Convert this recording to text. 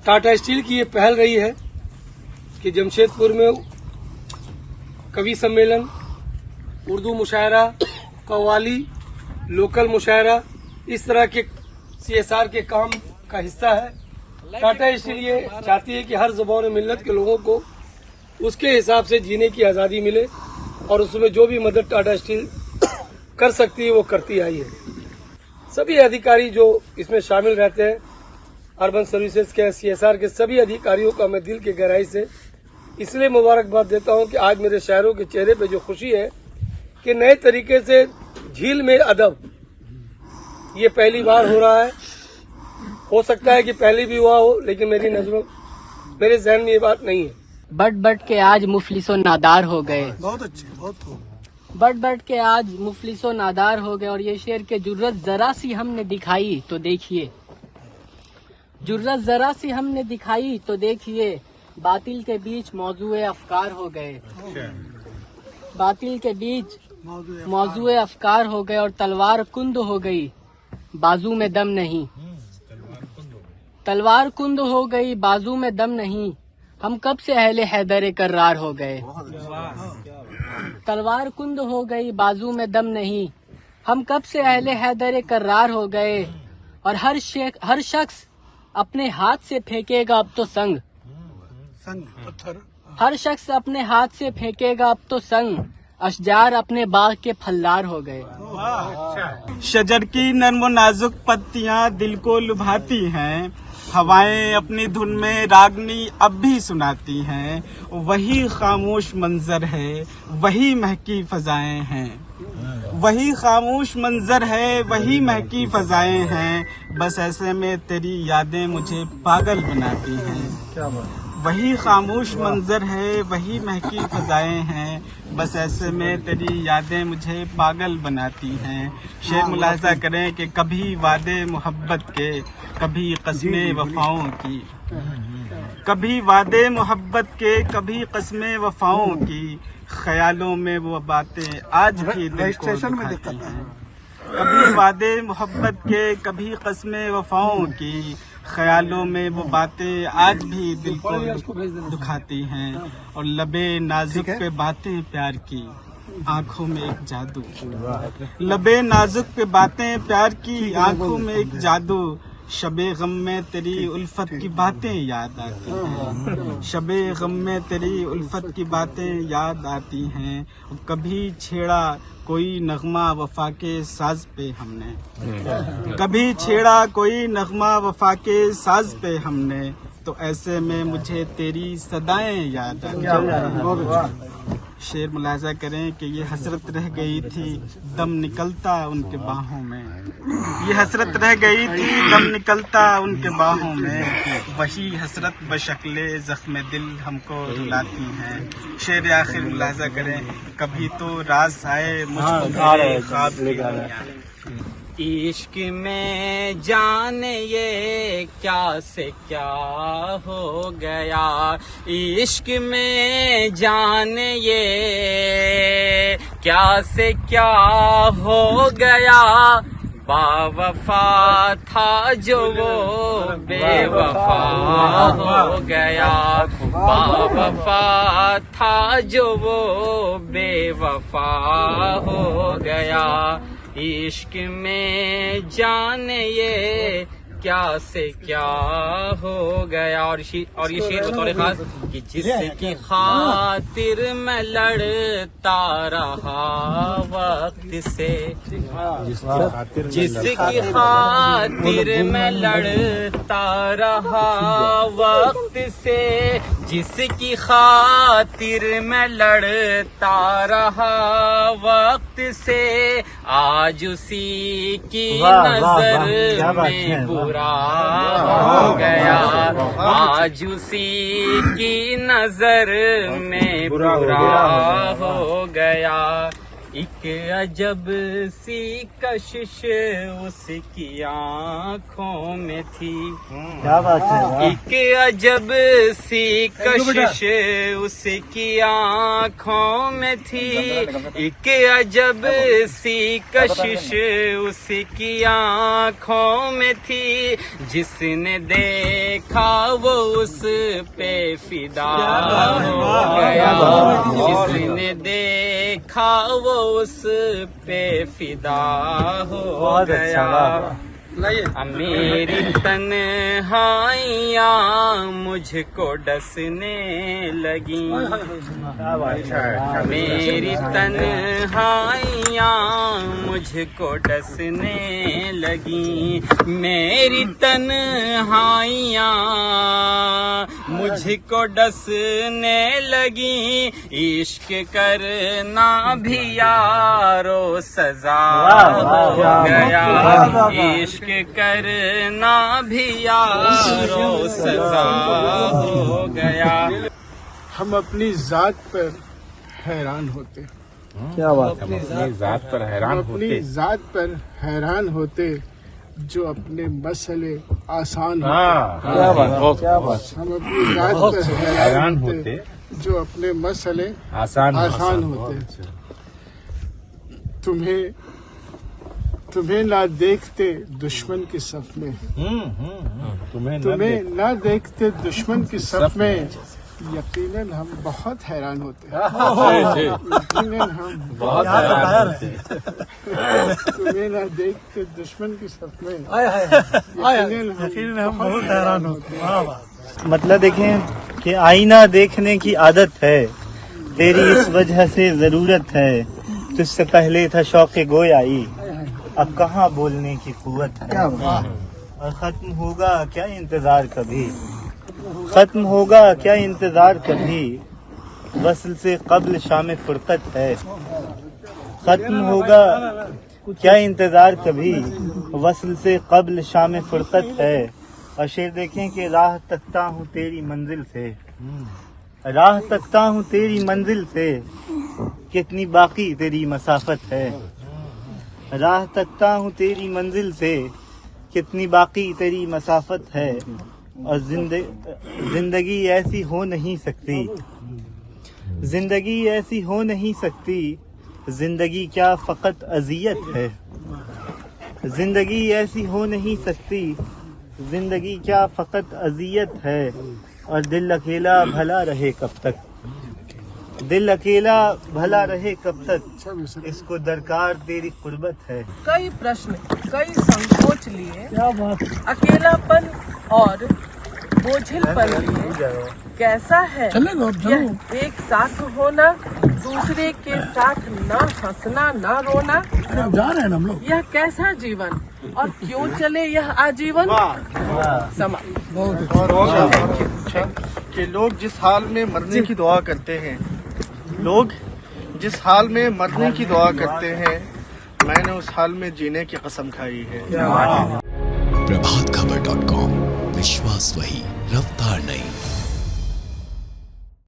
Tata steel की ये पहल रही है कि जमशेदपुर में कवि सम्मेलन, उर्दू मुशायरा, कव्वाली, लोकल मुशायरा, इस तरह के CSR के काम का हिस्सा है। टाटा स्टील ये चाहती है कि हर ज़बान मिल्लत के लोगों को उसके हिसाब से जीने की आज़ादी मिले और उसमें जो भी मदद टाटा स्टील कर सकती है वो करती आई है। सभी अधिकारी जो इसमें शामिल रहते हैं, अर्बन सर्विसेज के, CSR के सभी अधिकारियों का मैं दिल की गहराई से इसलिए मुबारकबाद देता हूं कि आज मेरे शहरों के चेहरे पे जो खुशी है कि नए तरीके से झील में अदब ये पहली बार हो रहा है। हो सकता है कि पहले भी हुआ हो, लेकिन मेरी नजरों, मेरे जहन में ये बात नहीं है। बट के आज मुफलिसो नादार हो गए, बहुत अच्छे, बहुत खूब। बट के आज मुफलिसो नादार हो गए। और ये शेर के जुर्रत जरा सी हमने दिखाई तो देखिए, जुर्रत जरा सी हमने दिखाई तो देखिए, बातिल के बीच मौजूए अफकार हो गए, बातिल के बीच मौजूए अफकार हो गए और तलवार कुंद हो गई, बाजू में दम नहीं, तलवार कुंद हो गई, बाजू में दम नहीं, हम कब से अहले हैदर कर्रार हो गए, तलवार कुंद हो गई, बाजू में दम नहीं, हम कब से अहले हैदर कर्रार हो गए। और हर शख्स अपने हाथ से फेंकेगा अब तो संग, पत्थर, हर शख्स अपने हाथ से फेंकेगा अब तो संग, अशजार अपने बाग के फलदार हो गए। शजर की नर्म व नाजुक पत्तियां दिल को लुभाती हैं, हवाएं अपनी धुन में रागनी अब भी सुनाती हैं, वही खामोश मंजर है, वही महकी फजाएं हैं, वही खामोश मंजर है, वही महकी फजाएं हैं, बस ऐसे में तेरी यादें मुझे पागल बनाती हैं। वही खामोश मंजर है, वही महकी फजाएं हैं, बस ऐसे में तेरी यादें मुझे पागल बनाती हैं। शेर मुलाहिजा करें कि कभी वादे मोहब्बत के, कभी कस्में वफाओं की, कभी वादे मोहब्बत के, कभी कस्में वफाओं की, ख्यालों में वो बातें आज भी दिल को दुखाती हैं। कभी वादे मोहब्बत के, कभी कस्में वफाओं की, ख्यालों में वो बातें आज भी दिल को दुखाती हैं। और लबे नाजुक पे बातें प्यार की, आंखों में एक जादू, लबे नाजुक पे बातें प्यार की, आंखों में एक जादू, शबे गम में तेरी उल्फत की बातें याद आती हैं, शबे गम में तेरी उल्फत की बातें याद आती हैं। कभी छेड़ा कोई नगमा वफा के साज पे हमने, कभी छेड़ा कोई नगमा वफा के साज पे हमने, तो ऐसे में मुझे तेरी सदाएं याद आती हैं। शेर मुलाहिजा करें कि ये हसरत रह गई थी, दम निकलता उनके बाहों में, ये हसरत रह गई थी, दम निकलता उनके बाहों में, वही हसरत बशक्ले जख्म दिल हमको रुलाती हैं। शेर आखिर मुलाहिजा करें, कभी तो राज आए मुझको मेरे ख्वाब की दुनिया, इश्क में जाने ये क्या से क्या हो गया, इश्क में जाने ये क्या से क्या हो गया, बावफा था जो वो बेवफा हो गया, बावफा था जो वो बेवफा हो गया, इश्क में जाने ये क्या से क्या हो गया। और ये शेर बतौर खास कि जिसकी खातिर मैं लड़ता रहा वक्त से, जिसकी खातिर मैं लड़ता रहा वक्त से, जिसकी खातिर मैं लड़ता रहा वक्त से, आज उसी की नजर में बुरा हो गया, आज उसी की नजर में बुरा हो गया, एक अजब सी कशिश उसकी आंखों में थी। क्या बात है। एक अजब सी कशिश उसकी आंखों में थी। एक अजब सी कशिश उसकी आंखों में थी। जिसने देखा वो उस पे फिदा हो गया। जिसने देखा वो उस पे फिदा हो गया। मेरी तन्हाइयाँ मुझको डसने लगी। मेरी तन्हाइयाँ मुझको डसने लगी। मेरी तन्हाइयाँ मुझको डसने लगी। इश्क करना भी यारो सजा हो गया। इश्क करना भी यारो सजा हो गया। हम अपनी जात पर हैरान होते। क्या बात है। अपनी जात पर हम हैरान अपनी होते। जात पर हैरान होते जो अपने मसले आसान होते। क्या बात है। क्या बात हम अपनी जात पर हैरान हैरान होते होते जो अपने मसले आसान होते। तुम्हें ना देखते दुश्मन की सफ में। तुम्हें ना देखते दुश्मन की सफ में यकीनन हम बहुत हैरान होते। यकीनन हम बहुत हैरान होते। तुम्हें ना देखते दुश्मन की सफ में यकीनन हम बहुत हैरान होते। मतलब देखें कि आईना देखने की आदत है। तेरी इस वजह से जरूरत है। तुझसे पहले था शौक़ गोयाई। अब कहाँ बोलने की कुव्वत है। और खत्म होगा क्या इंतजार कभी। खत्म होगा क्या इंतजार कभी। वस्ल से कब्ल शाम फुरकत है। खत्म होगा क्या इंतजार कभी। वस्ल से कब्ल शाम फुरकत है। और शेर देखें कि राह तकता हूँ तेरी मंजिल से। राह तकता हूँ तेरी मंजिल से। कितनी बाकी तेरी मसाफत है। राह तकता हूँ तेरी मंजिल से। कितनी बाकी तेरी मसाफत है। और जिंदगी ऐसी हो नहीं सकती। जिंदगी ऐसी हो नहीं सकती। जिंदगी क्या फकत अजियत है। जिंदगी ऐसी हो नहीं सकती। जिंदगी क्या फकत अजियत है। और दिल अकेला भला रहे कब तक। दिल अकेला भला रहे कब तक। इसको दरकार तेरी कुर्बत है। कई प्रश्न कई संकोच लिए। अकेलापन और बोझिलपन लिए। कैसा है यह एक साथ होना। दूसरे के साथ ना हंसना ना रोना। जा रहे हैं हम लोग। यह कैसा जीवन और क्यों चले यह आजीवन। समा कि लोग जिस हाल में मरने की दुआ करते हैं। लोग जिस हाल में मरने की दुआ करते हैं। मैंने उस हाल में जीने की कसम खाई है। प्रभातखबर.com, विश्वास वही, रफ्तार नहीं।